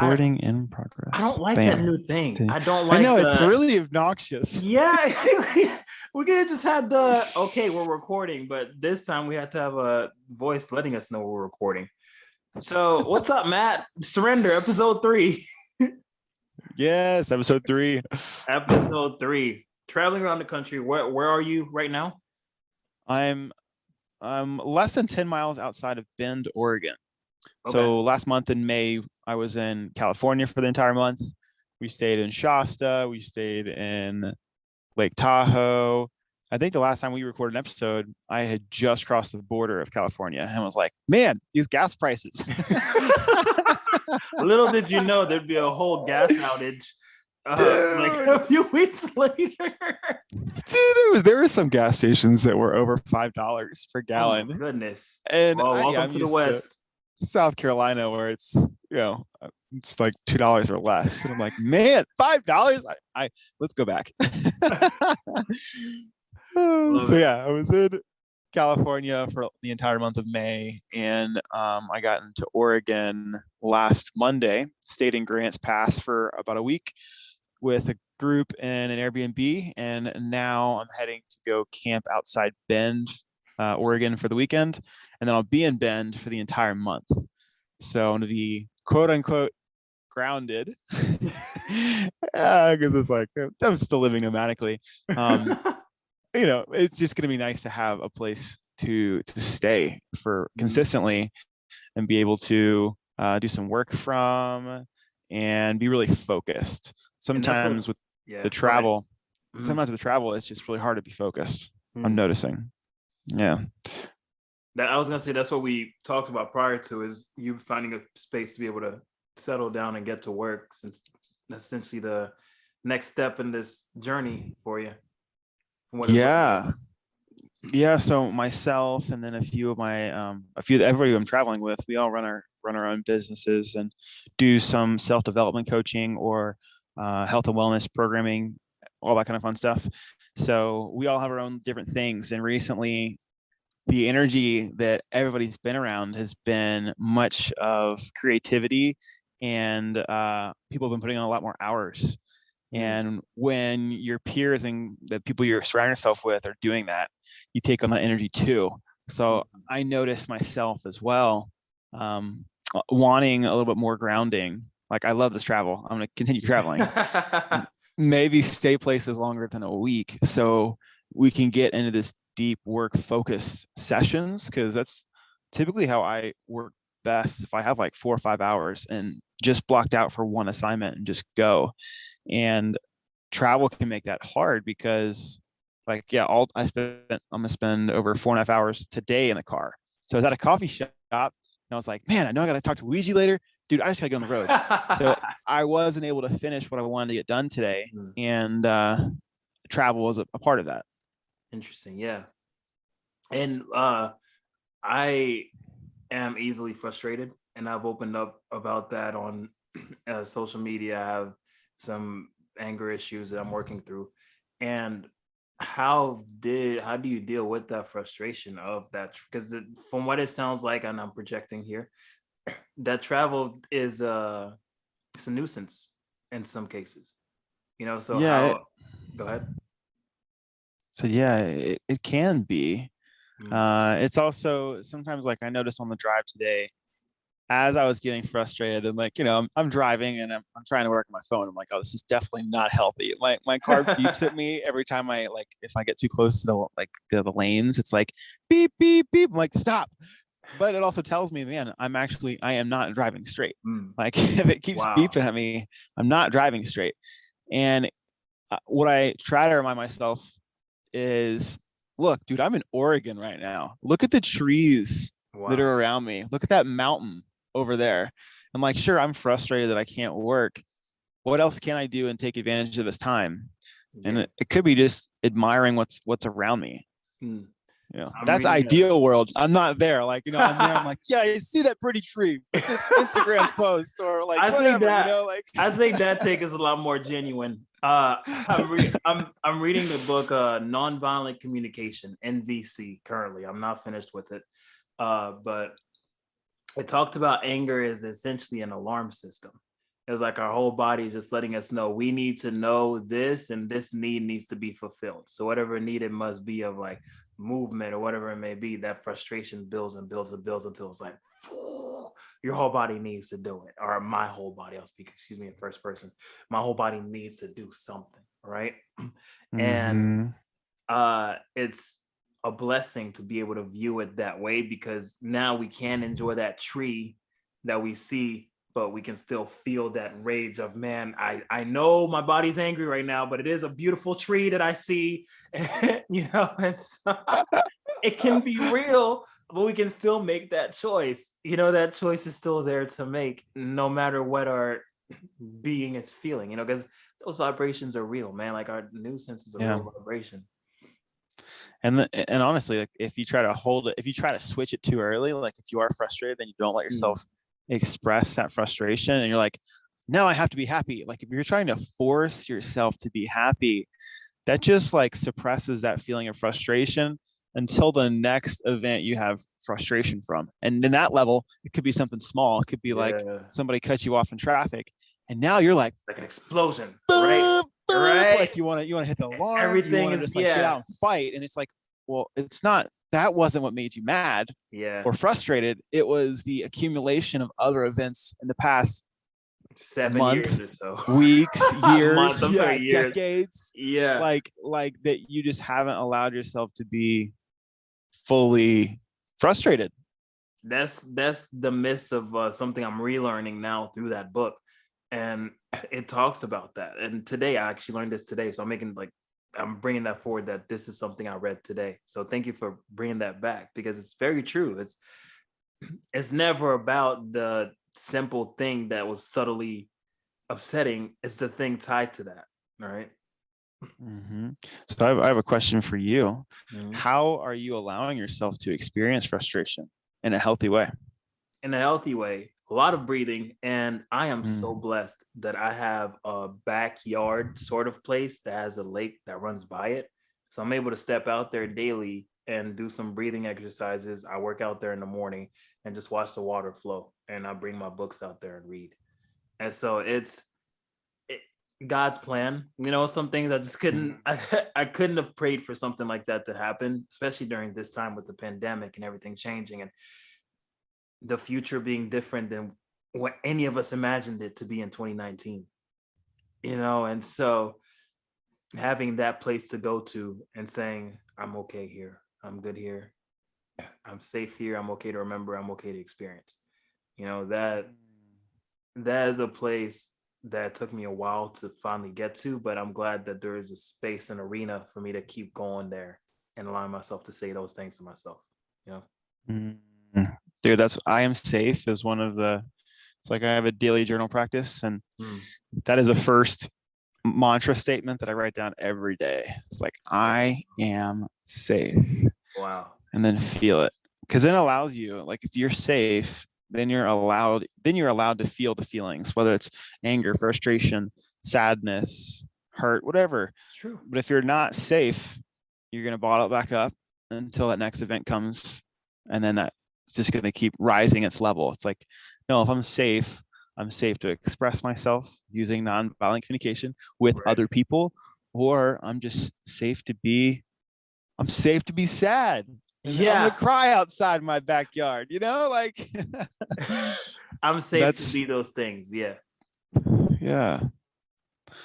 Recording in I progress. don't like that Bam. new thing. I don't I like know it's the really obnoxious. yeah. We could have just had the okay, we're recording, but this time we had to have a voice letting us know we're recording. So what's up, Matt? Surrender, episode 3. Yes, episode 3. Episode 3. Traveling around the country. Where are you right now? I'm less than 10 miles outside of Bend, Oregon. Okay. So last month in May, I was in California for the entire month. We stayed in Shasta. We stayed in Lake Tahoe. I think the last time we recorded an episode, I had just crossed the border of California and was like, man, these gas prices. Little did you know there'd be a whole gas outage like Dude, a few weeks later. there was some gas stations that were over $5 per Oh my gallon. goodness. And Well, welcome I'm to the used to West. South Carolina where it's like $2 or less. And I'm like, man, $5. I let's go back. Love So it. yeah, I was in California for the entire month of May, and I got into Oregon last Monday. Stayed in Grants Pass for about a week with a group in an Airbnb, and now I'm heading to go camp outside Bend, Oregon for the weekend, and then I'll be in Bend for the entire month. So I'm gonna be quote unquote grounded because it's like I'm still living nomadically. It's just going to be nice to have a place to stay for consistently and be able to do some work from and be really focused. And that's Sometimes with what's yeah, the go ahead. travel, sometimes with the travel, it's just really hard to be focused. I'm Mhm. noticing. Yeah. That I was gonna say that's what we talked about prior to is you finding a space to be able to settle down and get to work since that's essentially the next step in this journey for you from what it looks like. Yeah. Yeah, so myself and then a few everybody who I'm traveling with, we all run our own businesses and do some self-development coaching or health and wellness programming, all that kind of fun stuff. So we all have our own different things. And recently, the energy that everybody's been around has been much of creativity, and people have been putting on a lot more hours. And when your peers and the people you're surrounding yourself with are doing that, you take on that energy too. So I notice myself as well, wanting a little bit more grounding. Like I love this travel. I'm going to continue traveling. Maybe stay places longer than a week so we can get into this deep work focus sessions, because that's typically how I work best. If I have like 4 or 5 hours and just blocked out for one assignment and just go. And travel can make that hard because like yeah I'm gonna spend over 4.5 hours today in the car. So I was at a coffee shop and I was like, man, I know I gotta talk to Luigi later, dude, I just gotta get on the road. So I wasn't able to finish what I wanted to get done today, and travel was a part of that. Interesting, yeah. And I am easily frustrated, and I've opened up about that on social media. I have some anger issues that I'm working through, and how do you deal with that frustration of that? Because from what it sounds like, and I'm projecting here, that travel is it's a nuisance in some cases. So Yeah, how? Go ahead. it can be. It's also sometimes like I noticed on the drive today, as I was getting frustrated and like, I'm driving and I'm trying to work on my phone. I'm like, oh, this is definitely not healthy. My car beeps at me every time if I get too close to the lanes, it's like beep, beep, beep. I'm like, stop. But it also tells me, man, I am not driving straight. Like if it keeps Wow. beeping at me, I'm not driving straight. And what I try to remind myself is, look, dude, I'm in Oregon right now. Look at the trees that Wow. are around me. Look at that mountain over there. I'm like, sure, I'm frustrated that I can't work. What else can I do and take advantage of this time? And Yeah. it could be just admiring what's around me. Hmm. I'm That's reading a ideal world. I'm not there. Like, I'm there. I'm like, yeah, you see that pretty tree, put this Instagram post or like I think whatever, that like. I think that take is a lot more genuine. I'm reading the book Nonviolent Communication, NVC, currently. I'm not finished with it. But it talked about anger is essentially an alarm system. It's like our whole body is just letting us know we need to know this, and this need needs to be fulfilled. So whatever need it must be of like movement or whatever it may be, that frustration builds and builds and builds until it's like your whole body needs to do it. Or my whole body, I'll speak, excuse me, in first person. My whole body needs to do something, right? And Mm-hmm. it's a blessing to be able to view it that way, because now we can enjoy that tree that we see, but we can still feel that rage of, man, I know my body's angry right now, but it is a beautiful tree that I see. You know, and so it can be real, but we can still make that choice. You know, that choice is still there to make, no matter what our being is feeling, you know, because those vibrations are real, man. Like our new sense is a Yeah. real vibration. And honestly, like if you try to hold it, if you try to switch it too early, like if you are frustrated, then you don't let yourself express that frustration, and you're like, no, I have to be happy. Like if you're trying to force yourself to be happy, that just like suppresses that feeling of frustration until the next event you have frustration from. And in that level, it could be something small. It could be like Yeah, somebody cuts you off in traffic, and now you're like, like an explosion, right? boop, boop, Right. like you want to hit the alarm, you Everything want to is, just like get yeah, out and fight. And it's like, well, it's not, that wasn't what made you mad yeah. or frustrated. It was the accumulation of other events in the past 7 years month, or so. weeks, Months, years, I'm yeah, sorry, years. decades, Yeah. like that you just haven't allowed yourself to be fully frustrated. That's the miss of something I'm relearning now through that book, and it talks about that. And today I actually learned this today, so I'm bringing that forward, that this is something I read today. So thank you for bringing that back, because it's very true. It's never about the simple thing that was subtly upsetting. It's the thing tied to that. All right? Mm-hmm. So I have a question for you. Mhm. How are you allowing yourself to experience frustration in a healthy way? In a healthy way, a lot of breathing. And I am so Mm. blessed that I have a backyard sort of place that has a lake that runs by it. So I'm able to step out there daily and do some breathing exercises. I work out there in the morning and just watch the water flow. And I bring my books out there and read. And so it, God's plan. You know, some things I just couldn't, I couldn't have prayed for something like that to happen, especially during this time with the pandemic and everything changing. And the future being different than what any of us imagined it to be in 2019, you know. And so having that place to go to and saying, I'm okay here, I'm good here, I'm safe here, I'm okay to remember, I'm okay to experience, you know, that is a place that took me a while to finally get to, but I'm glad that there is a space and arena for me to keep going there and allowing myself to say those things to myself, you know. Mm. Dude, that's I am safe is one of the, it's like I have a daily journal practice, and Mm, that is the first mantra statement that I write down every day. It's like, I am safe, wow. and then feel it. Because it allows you, like if you're safe, then you're allowed to feel the feelings, whether it's anger, frustration, sadness, hurt, whatever. It's true. But if you're not safe, you're gonna bottle it back up until that next event comes, and then that's just gonna keep rising its level. It's like, no, if I'm safe to express myself using nonviolent communication with Right. other people, or I'm safe to be sad. And I'm gonna Yeah. cry outside my backyard, like I'm safe to that's be those things. Yeah. yeah,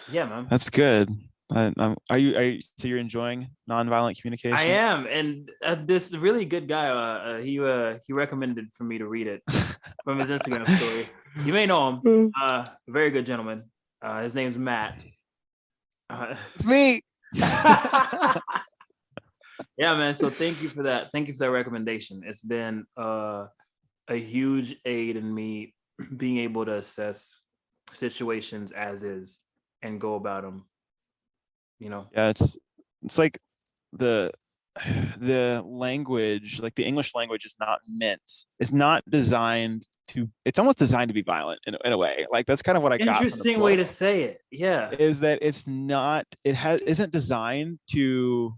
Yeah, man. that's good. Are you so you're enjoying nonviolent I communication? am. And this really good guy, he recommended for me to read it from his Instagram story. You may know him. Very good gentleman. His name's Matt. It's me. Yeah, man. So thank you for that. Thank you for that recommendation. It's been a huge aid in me being able to assess situations as is and go about them, you know. Yeah, it's like the the language, like the English language is not designed to, it's almost designed to be violent in a way. Like that's kind of what I got from the Interesting way book, to say it. Yeah. is that it's not, isn't designed to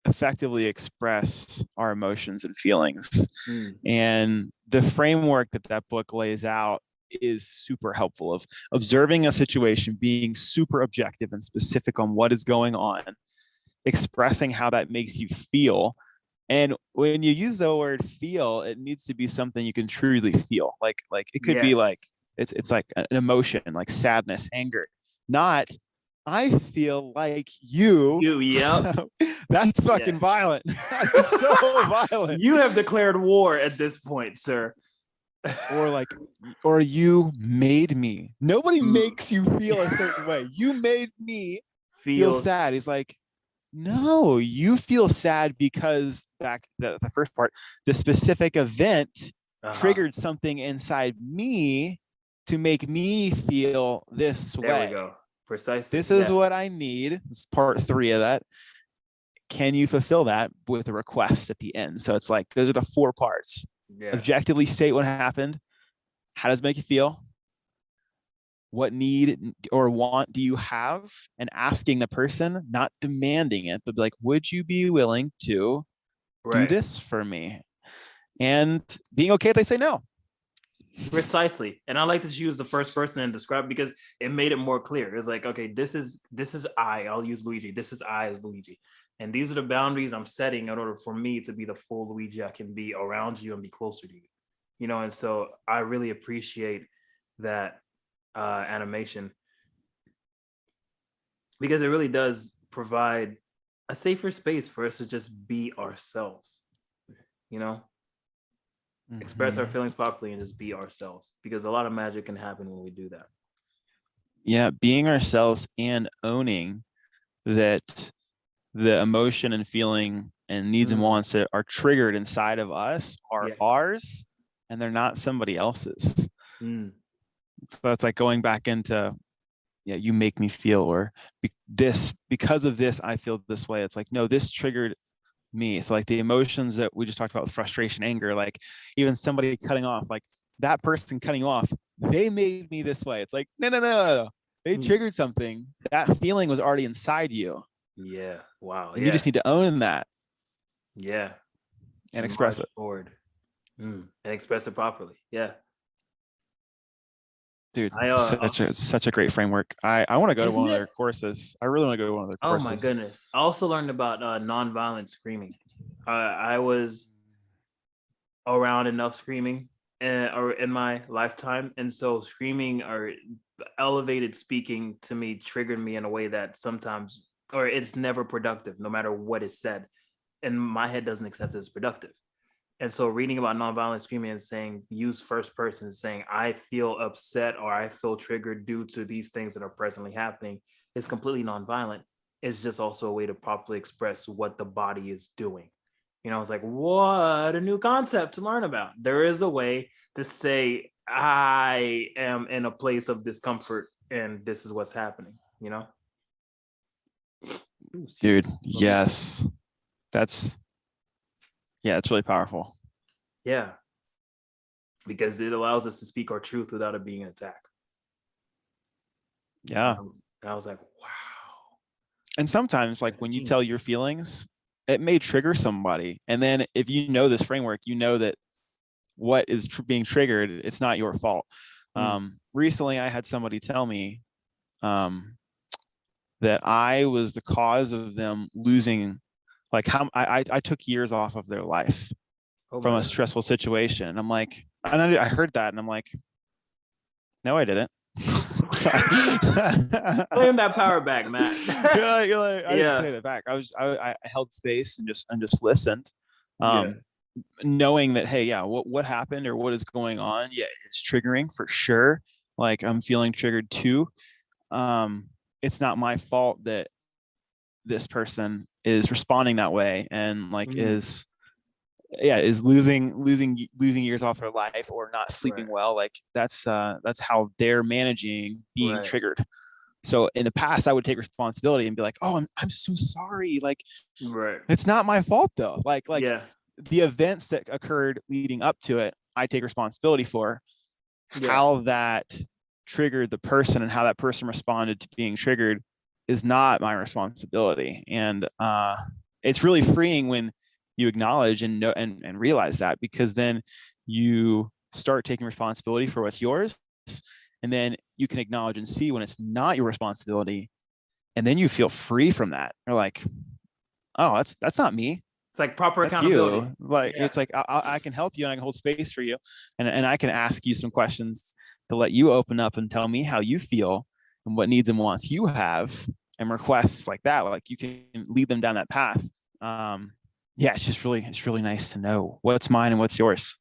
effectively express our emotions and feelings. Mm, And the framework that book lays out is super helpful of observing a situation, being super objective and specific on what is going on, expressing how that makes you feel. And when you use the word feel, it needs to be something you can truly feel. Like it could be like Yes. it's like an emotion, like sadness, anger, not I feel like you. You, yep. That's Yeah. fucking violent. That's so violent. You have declared war at this point, sir. Or like, or you made me. Nobody Mm. makes you feel a certain way. You made me feel Feels sad. He's like, no, you feel sad because back the first part, the specific event triggered something inside me to make me feel this There we way. go. Precisely. This is Yeah. what I need. It's part 3 of that. Can you fulfill that with a request at the end? So it's like, those are the 4 parts. Yeah. Objectively state what happened. How does it make you feel? What need or want do you have? And asking the person, not demanding it, but like, would you be willing to do Right. this for me? And being okay if they say no. Precisely. And I like to use the first person and describe, because it made it more clear. It's like, okay, this is I'll use Luigi. This is I as Luigi. And these are the boundaries I'm setting in order for me to be the full Luigi I can be around you and be closer to you. You know, and so I really appreciate that animation, because it really does provide a safer space for us to just be ourselves, you know, express our feelings properly and just be ourselves, because a lot of magic can happen when we do that. Yeah, being ourselves and owning that the emotion and feeling and needs and wants that are triggered inside of us are ours, and they're not somebody else's. So it's like going back into, yeah, you make me feel, or because of this, I feel this way. It's like, no, this triggered me. So like the emotions that we just talked about, frustration, anger, like even somebody cutting off, like that person cutting you off, they made me this way. It's like, no. They triggered something. That feeling was already inside you. Yeah. Wow. And you just need to own that. Yeah. And express it. Forward. And express it properly. Yeah. Dude, such a great framework. I want to go to one of their courses. I really want to go to one of their courses. Oh my goodness. I also learned about nonviolent screaming. I was around enough screaming or in my lifetime. And so screaming or elevated speaking to me triggered me in a way that sometimes, or it's never productive, no matter what is said. And my head doesn't accept it as productive. And so reading about nonviolent screaming and saying, use first person, saying, I feel upset or I feel triggered due to these things that are presently happening, is completely nonviolent. It's just also a way to properly express what the body is doing. You know, it's like, what a new concept to learn about. There is a way to say, I am in a place of discomfort and this is what's happening, you know? Dude, yes. It's really powerful. Yeah. Because it allows us to speak our truth without it being an attack. Yeah. And I was like, wow. And sometimes, like when you tell your feelings, it may trigger somebody. And then if you know this framework, you know that what is being triggered, it's not your fault. Recently, I had somebody tell me that I was the cause of them losing, like how I took years off of their life from a stressful situation. And I'm like, and I heard that and I'm like, no, I didn't. Claim that power back, Matt. you're like, I didn't say that back. I held space and just listened. Knowing that, hey, yeah, what happened or what is going on? Yeah, it's triggering for sure. Like I'm feeling triggered too. It's not my fault that this person is responding that way and like is losing years off their life or not sleeping well. Like that's how they're managing being triggered. So in the past, I would take responsibility and be like, oh, I'm so sorry. Like, it's not my fault though. Like the events that occurred leading up to it, I take responsibility for. How that triggered the person and how that person responded to being triggered is not my responsibility. And it's really freeing when you acknowledge and know and realize that, because then you start taking responsibility for what's yours And then you can acknowledge and see when it's not your responsibility. And then you feel free from that. You're like, oh, that's not me. It's like proper That's accountability. you. Like, Yeah. it's like, I can help you and I can hold space for you. And I can ask you some questions to let you open up and tell me how you feel and what needs and wants you have, and requests like that. Like, you can lead them down that path. Yeah, it's really nice to know what's mine and what's yours.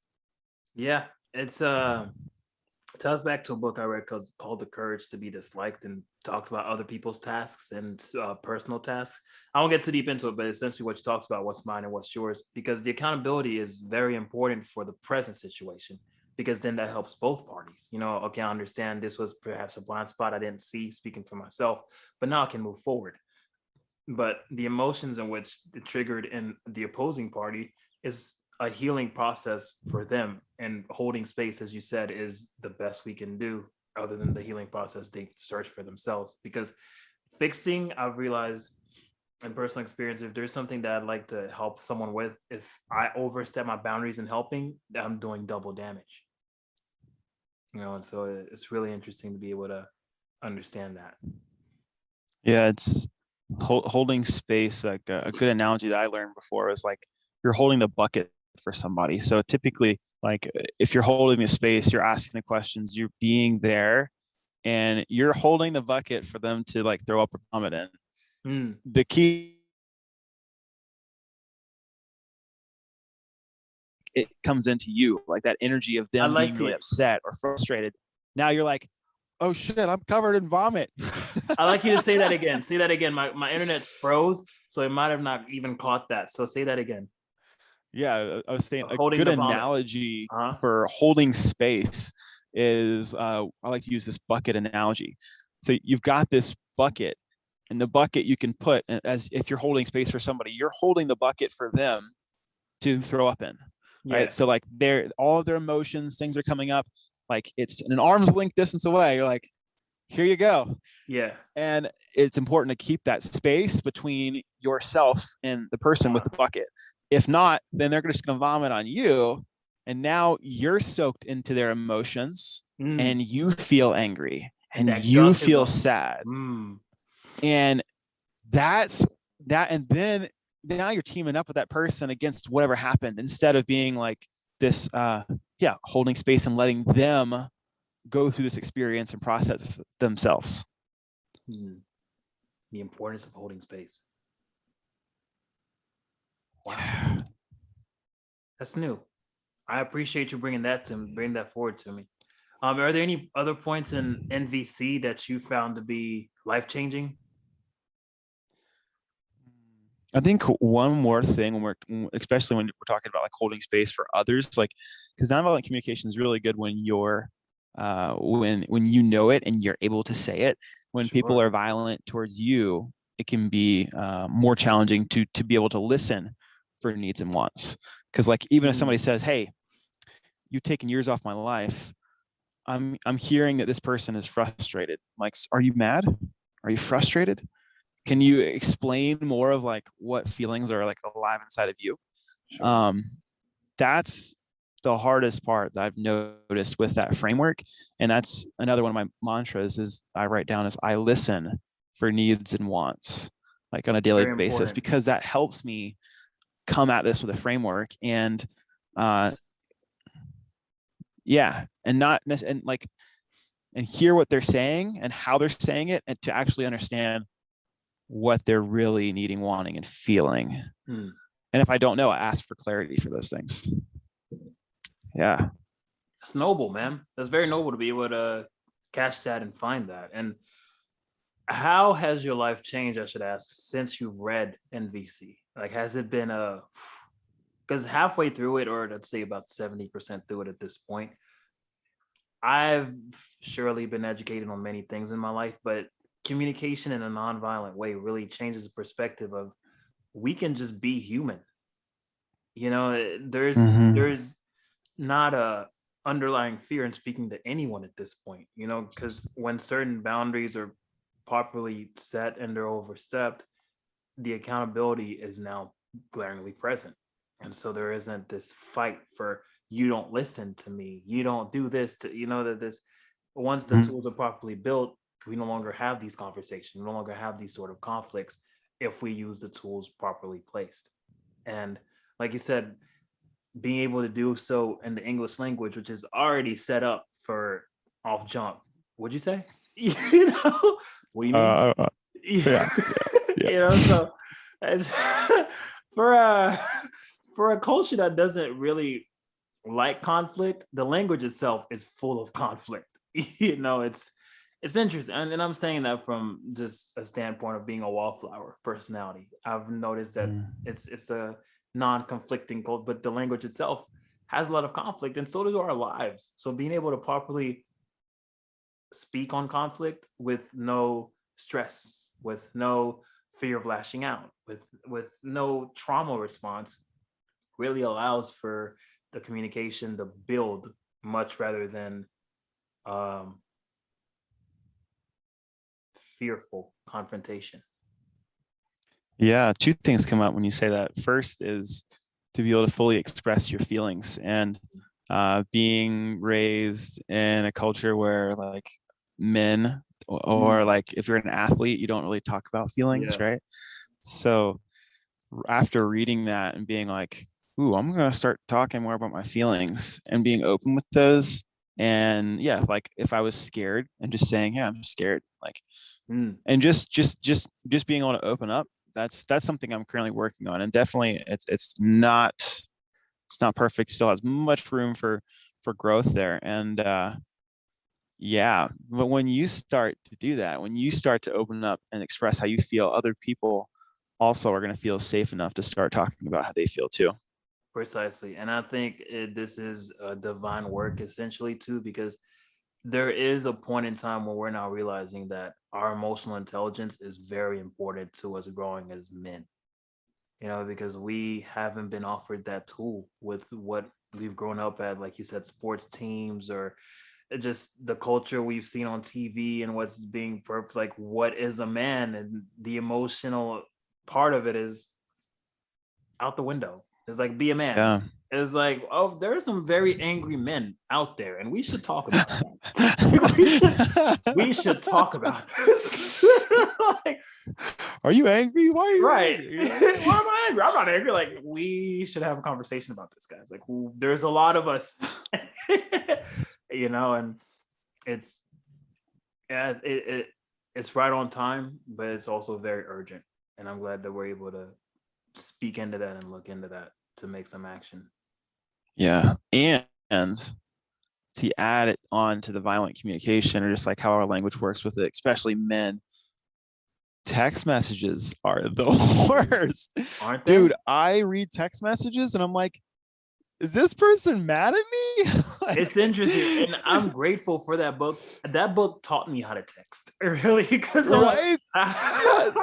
Yeah. It's it ties back to a book I read called The Courage to Be Disliked, and talks about other people's tasks and personal tasks. I won't get too deep into it, but essentially what you talks about, what's mine and what's yours, because the accountability is very important for the present situation, because then that helps both parties. Okay, I understand this was perhaps a blind spot I didn't see, speaking for myself, but now I can move forward. But the emotions in which it triggered in the opposing party is a healing process for them, and holding space, as you said, is the best we can do, other than the healing process they search for themselves. Because fixing, I've realized in personal experience, if there's something that I'd like to help someone with, if I overstep my boundaries in helping, I'm doing double damage. And so it's really interesting to be able to understand that. Yeah, it's holding space. Like a good analogy that I learned before was like, you're holding the bucket for somebody. So typically, like, if you're holding the space, you're asking the questions, you're being there, and you're holding the bucket for them to like throw up or vomit in. The key, it comes into you, like that energy of I them like being really to upset or frustrated. Now you're like, oh shit, I'm covered in vomit. I like you to say that again. Say that again. My internet froze, so it might have not even caught that. So say that again. Yeah, I was saying a Holding good the vomit. analogy Uh-huh. for holding space is, I like to use this bucket analogy. So you've got this bucket, and the bucket you can put, as if you're holding space for somebody, you're holding the bucket for them to throw up in, Yeah. right? So like, all of their emotions, things are coming up, like it's an arm's length distance away. You're like, here you go. Yeah. And it's important to keep that space between yourself and the person with the bucket. If not, then they're just going to vomit on you. And now you're soaked into their emotions, and you feel angry And and that you gunk is feel a sad. And that's that. And then now you're teaming up with that person against whatever happened, instead of being like this, holding space and letting them go through this experience and process themselves. The importance of holding space. Wow. That's new. I appreciate you bringing that forward to me. Are there any other points in NVC that you found to be life-changing? I think one more thing, especially when we're talking about like holding space for others, like, because nonviolent communication is really good when you're, when you know it and you're able to say it. When people Sure. are violent towards you, it can be more challenging to be able to listen for needs and wants. Because like, even if somebody says, "Hey, you've taken years off my life," I'm hearing that this person is frustrated. Like, are you mad? Are you frustrated? Can you explain more of like what feelings are like alive inside of you? Sure. That's the hardest part that I've noticed with that framework. And that's another one of my mantras is I write down is I listen for needs and wants, like on a daily Very basis, important. because that helps me come at this with a framework. And yeah, and not and like, and hear what they're saying and how they're saying it, and to actually understand what they're really needing, wanting, and feeling. And if I don't know, I ask for clarity for those things. Yeah. That's noble, man. That's very noble to be able to catch that and find that. And how has your life changed, I should ask, since you've read NVC? Like, has it been because halfway through it, or let's say about 70% through it at this point, I've surely been educated on many things in my life, but communication in a nonviolent way really changes the perspective of we can just be human. There's not a underlying fear in speaking to anyone at this point, because when certain boundaries are properly set and they're overstepped, the accountability is now glaringly present. And so there isn't this fight for, you don't listen to me, you don't do this to, that this, once the Mhm. tools are properly built, we no longer have these conversations. We no longer have these sort of conflicts if we use the tools properly placed. And like you said, being able to do so in the English language, which is already set up for off jump. What'd you say? You know, what do you mean? Uh, uh, You yeah, yeah, know, so it's for a for a culture that doesn't really like conflict, the language itself is full of conflict. You know, it's interesting, and I'm saying that from just a standpoint of being a wallflower personality. I've noticed that Mm. it's a non-conflicting cult, but the language itself has a lot of conflict, and so do our lives. So being able to properly speak on conflict with no stress, with no fear of lashing out, with no trauma response, really allows for the communication to build much rather than um, fearful confrontation. Yeah, two things come up when you say that. First is to be able to fully express your feelings, and being raised in a culture where like men or Mm, like if you're an athlete, you don't really talk about feelings, yeah. right? So after reading that and being like, ooh, I'm gonna start talking more about my feelings and being open with those. And yeah, like if I was scared and just saying, yeah, I'm scared, like, Mm, and just being able to open up, that's something I'm currently working on. And definitely it's not perfect, still has much room for growth there. And yeah, but when you start to do that, when you start to open up and express how you feel, other people also are going to feel safe enough to start talking about how they feel too. precisely. And I think this is a divine work essentially too, because there is a point in time where we're now realizing that our emotional intelligence is very important to us growing as men. You know, because we haven't been offered that tool with what we've grown up at, like you said, sports teams or just the culture we've seen on TV and what's being like what is a man, and the emotional part of it is out the window. It's like be a man. Yeah. It's like, oh, there are some very angry men out there, and we should talk about that. we should talk about this. Like, Are you angry? Why are you right. angry? Why am I angry? I'm not angry. Like, we should have a conversation about this, guys. Like, there's a lot of us, and it's yeah, it's right on time, but it's also very urgent. And I'm glad that we're able to speak into that and look into that to make some action. Yeah. And to add it on to the violent communication, or just like how our language works with it, especially men, text messages are the worst. Aren't they? Dude, I read text messages and I'm like, is this person mad at me? It's Like, interesting, and I'm grateful for that book. That book taught me how to text, really, because I'm like, right? Yes.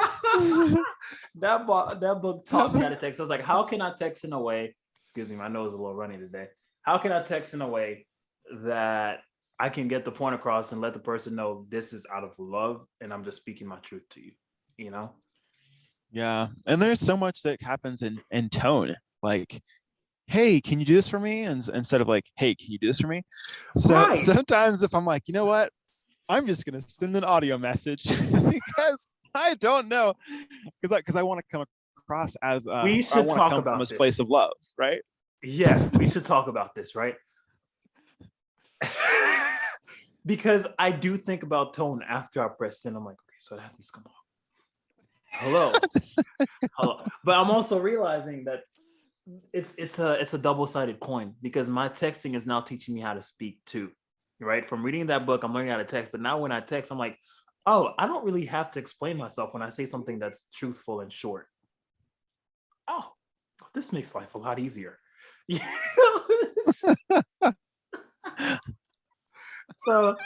that book taught me how to text. I was like, how can I text in a way? Excuse me, my nose is a little runny today. How can I text in a way that I can get the point across and let the person know this is out of love and I'm just speaking my truth to you? You know? Yeah. And there's so much that happens in tone. Like, hey, can you do this for me? And instead of like, hey, can you do this for me? So Right. sometimes if I'm like, you know what, I'm just gonna send an audio message because I don't know, because I want to come across as We I should want to talk come from about this this. place of love, right? Yes, we should talk about this, right? Because I do think about tone after I press send. I'm like, okay, so that needs to come off. Hello, hello. But I'm also realizing that it's a double-sided coin, because my texting is now teaching me how to speak too. Right? From reading that book, I'm learning how to text. But now when I text, I'm like, oh, I don't really have to explain myself when I say something that's truthful and short. Oh, this makes life a lot easier. You know? So,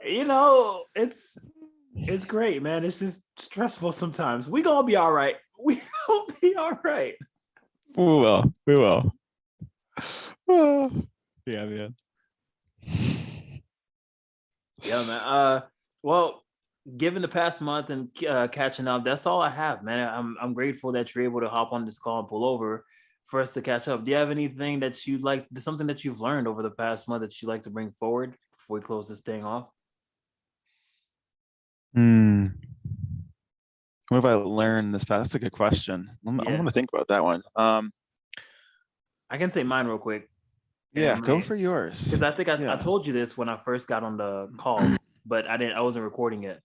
it's great, man. It's just stressful sometimes. We gonna be all right. We gonna be all right. We will. We will. Oh, yeah, man. Yeah, man. Well, given the past month and catching up, that's all I have, man. I'm grateful that you're able to hop on this call and pull over for us to catch up. Do you have anything that you'd like, something that you've learned over the past month that you'd like to bring forward before we close this thing off? Hmm. What have I learned this past? That's a good question. I'm Yeah, gonna think about that one. I can say mine real quick. Yeah, And go my, for yours. because I think I Yeah. told you this when I first got on the call, but I wasn't recording it.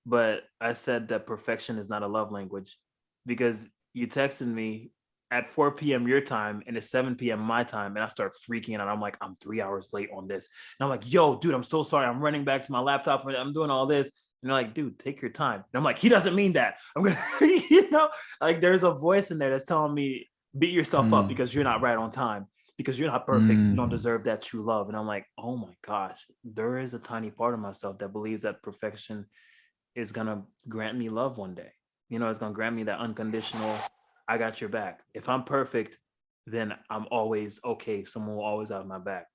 But I said that perfection is not a love language because you texted me at 4 p.m. your time and it's 7 p.m. my time, and I start freaking out. I'm like, I'm 3 hours late on this. And I'm like, yo, dude, I'm so sorry. I'm running back to my laptop and I'm doing all this. And they're like, dude, take your time. And I'm like, he doesn't mean that. I'm gonna, like there's a voice in there that's telling me beat yourself up Hmm. because you're not right on time, because you're not perfect. You don't Hmm. deserve that true love. And I'm like, oh my gosh, there is a tiny part of myself that believes that perfection is gonna grant me love one day. It's gonna grant me that unconditional, I got your back. If I'm perfect, then I'm always okay. Someone will always have my back.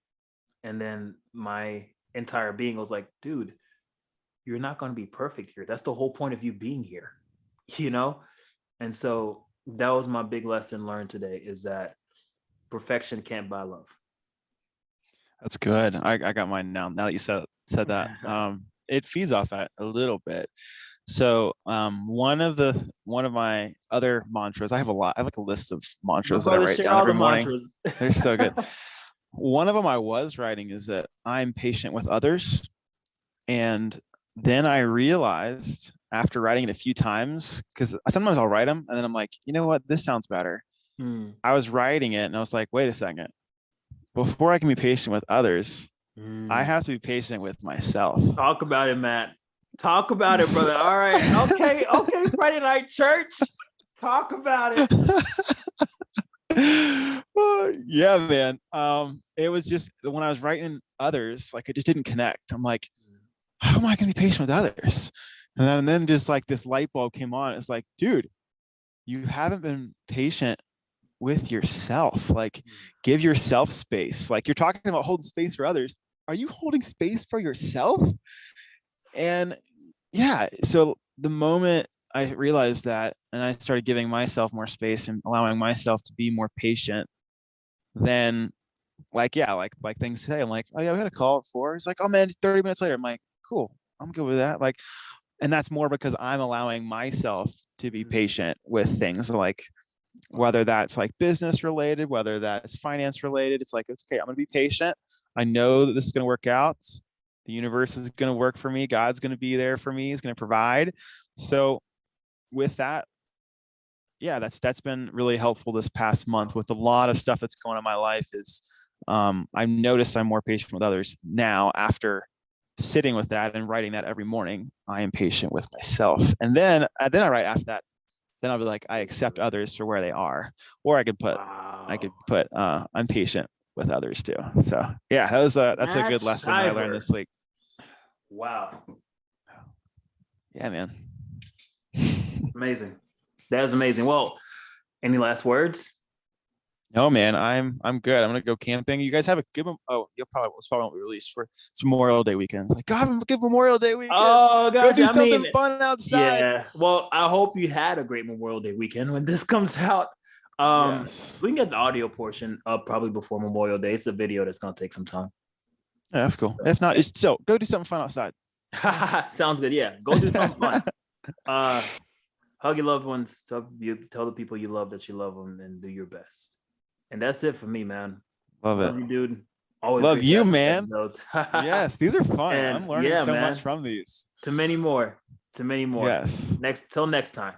And then my entire being was like, dude, you're not gonna be perfect here. That's the whole point of you being here, you know? And so that was my big lesson learned today, is that perfection can't buy love. That's good. I got mine now. Now that you said that, it feeds off that a little bit. So, one of my other mantras, I have a lot. I have like a list of My mantras that I brother write share down all every the morning. mantras. They're so good. One of them I was writing is that I'm patient with others, and then I realized after writing it a few times, because sometimes I'll write them and then I'm like, you know what, this sounds better. Hmm. I was writing it and I was like, wait a second, before I can be patient with others, I Hmm. have to be patient with myself. Talk about it, Matt. Talk about it, brother. All right. Okay. Okay. Friday night church. Talk about it. Yeah, man. It was just when I was writing others, like it just didn't connect. I'm like, how am I gonna be patient with others? And then just like this light bulb came on. It's like, dude, you haven't been patient with yourself. Like, give yourself space. Like you're talking about holding space for others. Are you holding space for yourself? And yeah, so the moment I realized that and I started giving myself more space and allowing myself to be more patient, then like yeah, like things say, I'm like, oh yeah, we had a call at 4. It's like, oh man, 30 minutes later. I'm like, cool, I'm good with that. Like, and that's more because I'm allowing myself to be patient with things like whether that's like business related, whether that's finance related. It's like, it's okay, I'm gonna be patient. I know that this is gonna work out. The universe is gonna work for me. God's gonna be there for me. He's gonna provide. So with that, yeah, that's been really helpful this past month with a lot of stuff that's going on in my life. Is I've noticed I'm more patient with others now after sitting with that and writing that every morning. I am patient with myself, and then I write after that. Then I'll be like, I accept others for where they are, or I could Wow. put I'm patient with others too. So yeah, that's a Matt good lesson that I learned Shiver. this week. Wow. Yeah, man. It's amazing. That is amazing. Well, any last words? No, man, I'm good. I'm gonna go camping. You guys have a good one. Oh, it's probably won't be released for it's Memorial Day weekend. It's like, God, have a good Memorial Day weekend. Oh, Go gotcha. do I mean, something fun outside. yeah. Well, I hope you had a great Memorial Day weekend when this comes out. Yes. We can get the audio portion up probably before Memorial Day. It's a video that's gonna take some time. Yeah, that's cool. So, If not, it's still go do something fun outside. sounds good. Yeah, go do something fun. Uh, hug your loved ones. Tell the people you love that you love them, and do your best. And that's it for me, man. Love it. Love you, dude. Always Love great to you, have these man. episodes. Yes, these are fun. And I'm learning yeah, so much man. from these. To many more. To many more. Yes. Till next time.